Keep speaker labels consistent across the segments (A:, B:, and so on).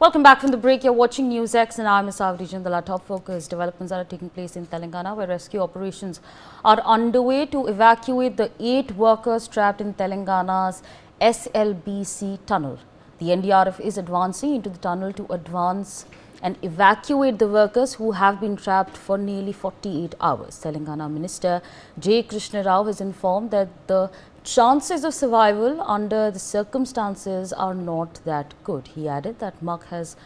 A: Welcome back from the break. You're watching NewsX and I'm Savri Jindala. Top focus developments that are taking place in Telangana, where rescue operations are underway to evacuate the 8 workers trapped in Telangana's SLBC tunnel. The NDRF is advancing into the tunnel to advance and evacuate the workers who have been trapped for nearly 48 hours. Telangana Minister J. Krishna Rao has informed that the chances of survival under the circumstances are not that good. He added that muck has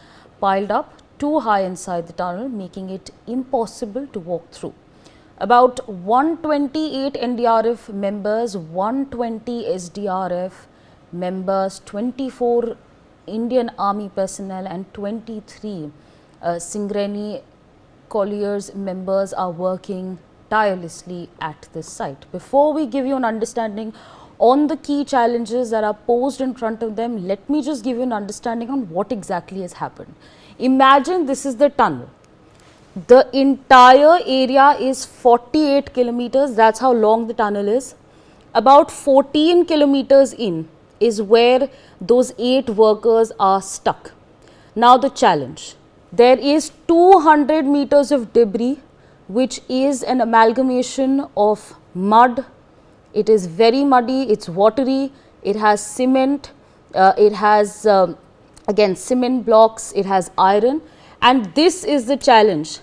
A: piled up too high inside the tunnel, making it impossible to walk through. About 128 NDRF members, 120 SDRF members, 24 Indian Army personnel and 23 Singareni Colliers members are working tirelessly at this site. Before we give you an understanding on the key challenges that are posed in front of them, let me just give you an understanding on what exactly has happened. Imagine this is the tunnel. The entire area is 48 kilometers. That's how long the tunnel is. About 14 kilometers in is where those 8 workers are stuck. Now the challenge. There is 200 meters of debris, which is an amalgamation of mud. It is very muddy, it's watery, it has cement, it has again cement blocks, it has iron, and this is the challenge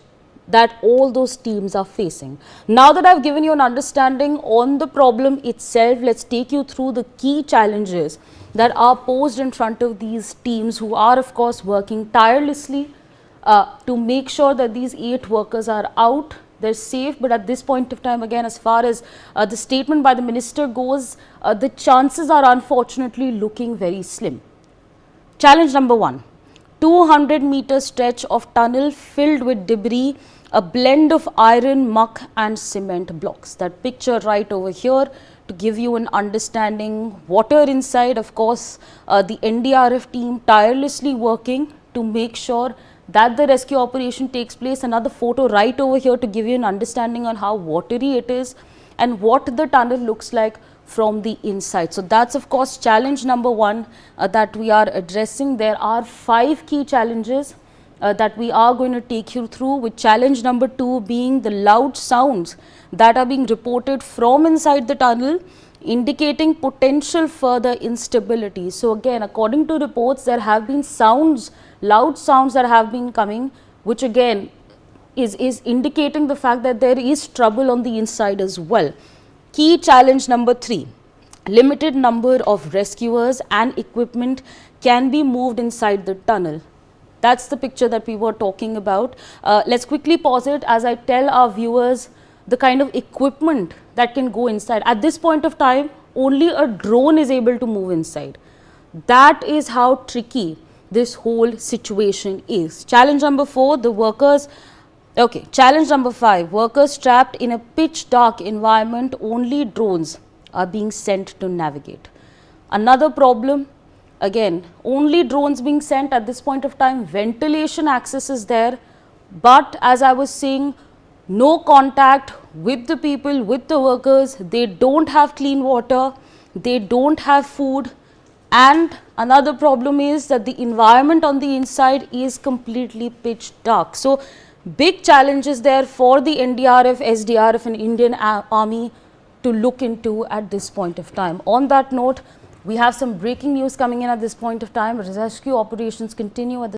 A: that all those teams are facing. Now that I've given you an understanding on the problem itself, let's take you through the key challenges that are posed in front of these teams, who are of course working tirelessly to make sure that these 8 workers are out, they're safe. But at this point of time, again, as far as the statement by the minister goes, the chances are unfortunately looking very slim. Challenge number 1, 200 meter stretch of tunnel filled with debris, a blend of iron, muck and cement blocks. That picture right over here to give you an understanding. Water inside, of course, the NDRF team tirelessly working to make sure that the rescue operation takes place. Another photo right over here to give you an understanding on how watery it is and what the tunnel looks like from the inside. So that's of course challenge number 1 that we are addressing. There are 5 key challenges that we are going to take you through, with challenge number 2 being the loud sounds that are being reported from inside the tunnel, indicating potential further instability. So again, according to reports, there have been sounds, loud sounds that have been coming, which again is indicating the fact that there is trouble on the inside as well. Key challenge number 3, limited number of rescuers and equipment can be moved inside the tunnel. That's the picture that we were talking about. Let's quickly pause it as I tell our viewers the kind of equipment that can go inside. At this point of time, only a drone is able to move inside. That is how tricky this whole situation is. Challenge number 4, the workers. Okay, challenge number 5, workers trapped in a pitch dark environment, only drones are being sent to navigate. Another problem, again, only drones being sent at this point of time. Ventilation access is there, but as I was saying, no contact with the people, with the workers. They don't have clean water, they don't have food, and another problem is that the environment on the inside is completely pitch dark. So big challenges there for the NDRF, SDRF and Indian Army to look into at this point of time. On that note, we have some breaking news coming in at this point of time. Rescue operations continue at the